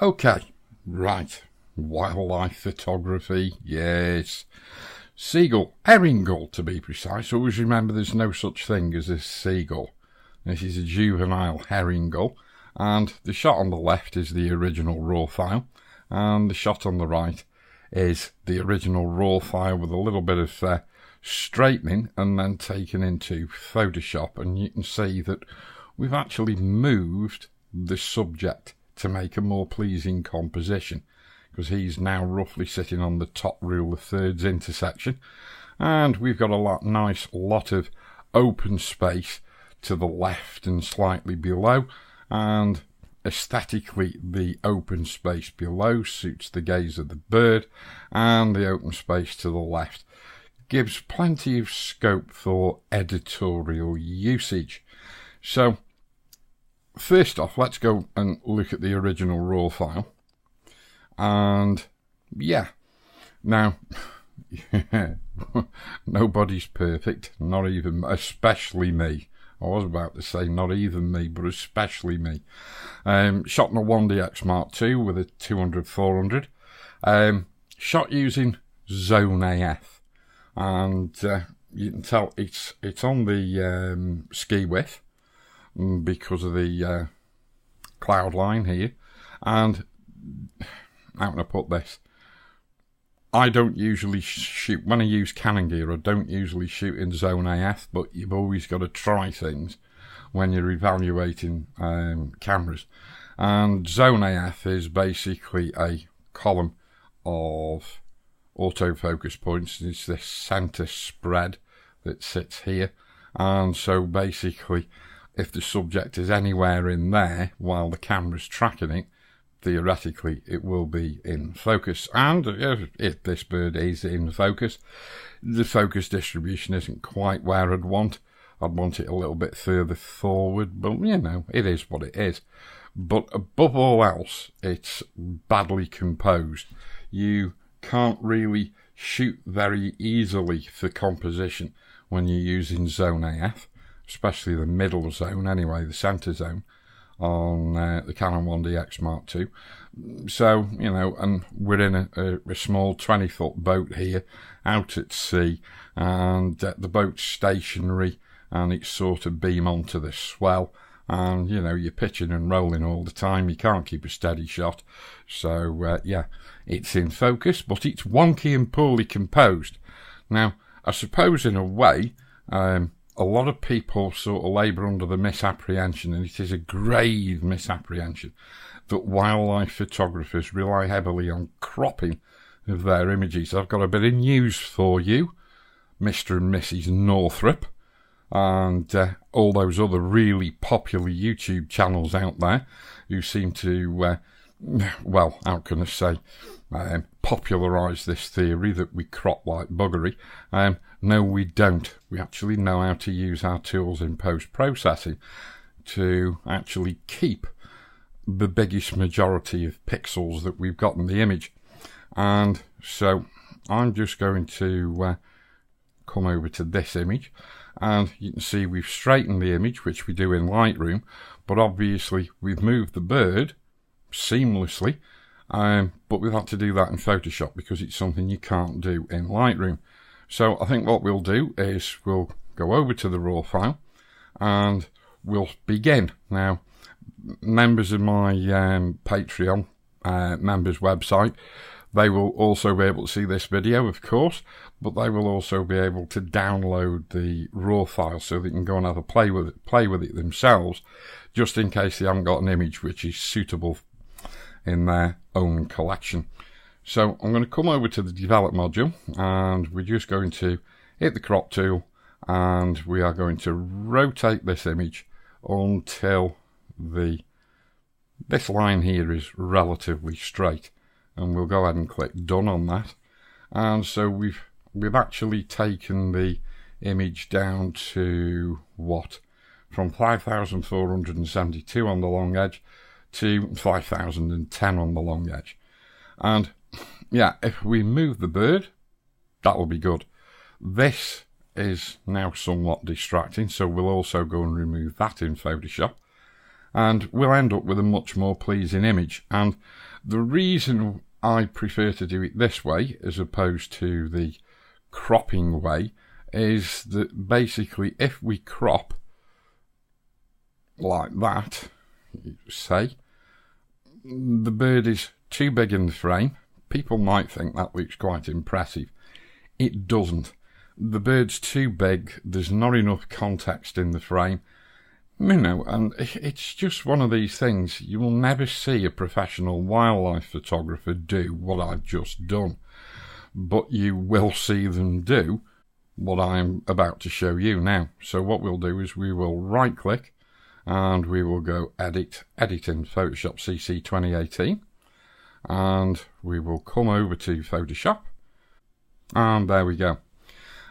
Okay, right. Wildlife photography, yes. Seagull, herring gull to be precise. Always remember there's no such thing as a seagull. This is a juvenile herring gull, and the shot on the left is the original raw file, and the shot on the right is the original raw file with a little bit of straightening and then taken into Photoshop, and you can see that we've actually moved the subject to make a more pleasing composition, because he's now roughly sitting on the top rule of thirds intersection, and we've got a nice lot of open space to the left and slightly below, and aesthetically the open space below suits the gaze of the bird, and the open space to the left gives plenty of scope for editorial usage. So first off, let's go and look at the original raw file. And yeah, now nobody's perfect, not even, especially me. I was about to say not even me, but especially me. Shot on a 1DX Mark II with a 200-400. Shot using Zone AF, and you can tell it's on the ski width because of the cloud line here. And how can I put this? I don't usually shoot, when I use Canon gear, I don't usually shoot in Zone AF, but you've always got to try things when you're evaluating cameras. And Zone AF is basically a column of autofocus points. It's this center spread that sits here, and so basically if the subject is anywhere in there while the camera's tracking it, theoretically it will be in focus. And if this bird is in focus, the focus distribution isn't quite where I'd want it a little bit further forward, but you know, it is what it is. But above all else, it's badly composed. You can't really shoot very easily for composition when you're using Zone AF, especially the middle zone anyway, the center zone on the Canon 1DX Mark II. So, you know, and we're in a small 20-foot boat here out at sea, and the boat's stationary and it's sort of beam onto the swell, and you know, you're pitching and rolling all the time, you can't keep a steady shot. So yeah, it's in focus, but it's wonky and poorly composed. Now I suppose in a way a lot of people sort of labour under the misapprehension, and it is a grave misapprehension, that wildlife photographers rely heavily on cropping of their images. I've got a bit of news for you, Mr. and Mrs. Northrop, and all those other really popular YouTube channels out there who seem to, well, how can I say, popularise this theory that we crop like buggery. No, we don't. We actually know how to use our tools in post-processing to actually keep the biggest majority of pixels that we've got in the image. And so I'm just going to come over to this image, and you can see we've straightened the image, which we do in Lightroom, but obviously we've moved the bird seamlessly, but we've had to do that in Photoshop because it's something you can't do in Lightroom. So I think what we'll do is we'll go over to the raw file and we'll begin. Now, members of my Patreon members website, they will also be able to see this video, of course, but they will also be able to download the raw file so they can go and have a play with it themselves, just in case they haven't got an image which is suitable in their own collection. So I'm going to come over to the develop module, and we're just going to hit the crop tool, and we are going to rotate this image until this line here is relatively straight, and we'll go ahead and click done on that. And so we've actually taken the image down to what, from 5,472 on the long edge to 5,010 on the long edge. And yeah, if we move the bird, that will be good. This is now somewhat distracting, so we'll also go and remove that in Photoshop. and we'll end up with a much more pleasing image. And the reason I prefer to do it this way as opposed to the cropping way is that basically if we crop like that, say, the bird is too big in the frame. People might think that looks quite impressive. It doesn't. The bird's too big, there's not enough context in the frame. You know, and it's just one of these things. You will never see a professional wildlife photographer do what I've just done. But you will see them do what I'm about to show you now. So what we'll do is we will right click and we will go edit in Photoshop CC 2018. And we will come over to Photoshop. And there we go.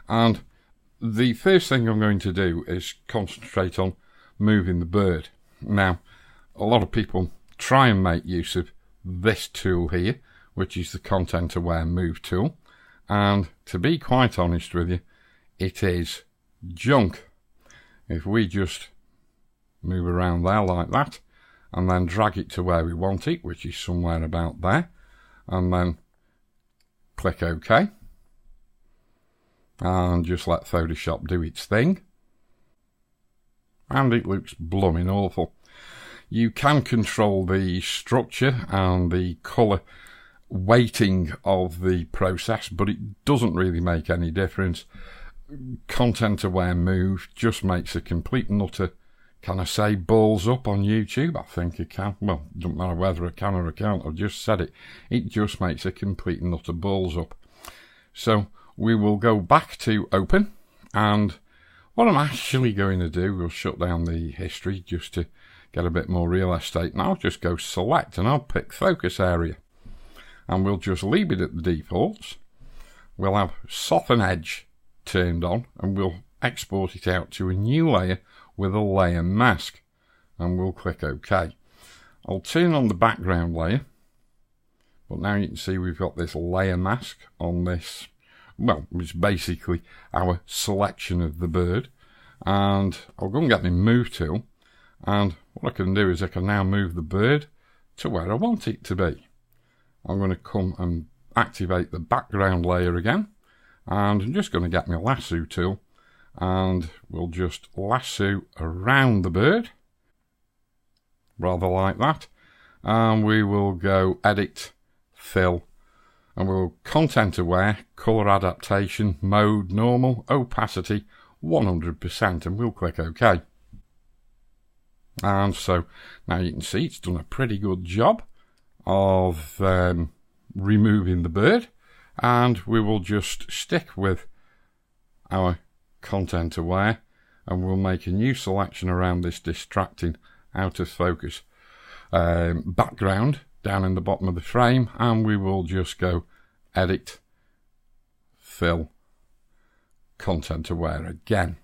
And the first thing I'm going to do is concentrate on moving the bird. Now, a lot of people try and make use of this tool here, which is the Content Aware Move tool. And to be quite honest with you, it is junk. If we just move around there like that, and then drag it to where we want it, which is somewhere about there, and then click OK. And just let Photoshop do its thing. And it looks blooming awful. You can control the structure and the colour weighting of the process, but it doesn't really make any difference. Content Aware Move just makes a complete and utter, can I say balls up on YouTube? I think it can. Well, it doesn't matter whether I can or I can't, I've just said it. It just makes a complete and utter balls up. So we will go back to open, and what I'm actually going to do, we'll shut down the history just to get a bit more real estate, and I'll just go select and I'll pick focus area, and we'll just leave it at the defaults. We'll have soften edge turned on, and we'll export it out to a new layer with a layer mask, and we'll click OK. I'll turn on the background layer, but now you can see we've got this layer mask on this. Well, it's basically our selection of the bird. And I'll go and get my move tool. And what I can do is I can now move the bird to where I want it to be. I'm going to come and activate the background layer again. And I'm just going to get my lasso tool. And we'll just lasso around the bird. Rather like that. And we will go edit, fill. And we'll Content Aware, Colour Adaptation, Mode, Normal, Opacity, 100%, and we'll click OK. And so now you can see it's done a pretty good job of removing the bird, and we will just stick with our Content Aware, and we'll make a new selection around this distracting out of focus background down in the bottom of the frame, and we will just go edit, fill, Content Aware again.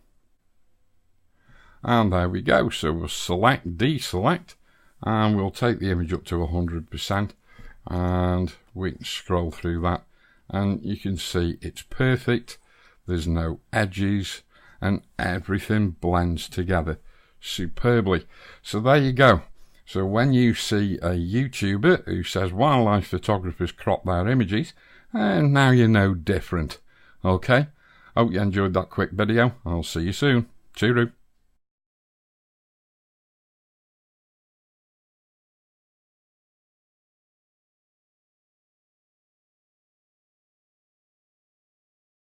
And there we go. So we'll select, deselect, and we'll take the image up to 100%, and we can scroll through that, and you can see it's perfect. There's no edges, and everything blends together superbly. So there you go. So when you see a YouTuber who says wildlife photographers crop their images, and now you know different. Okay? Hope you enjoyed that quick video. I'll see you soon. Cheerio.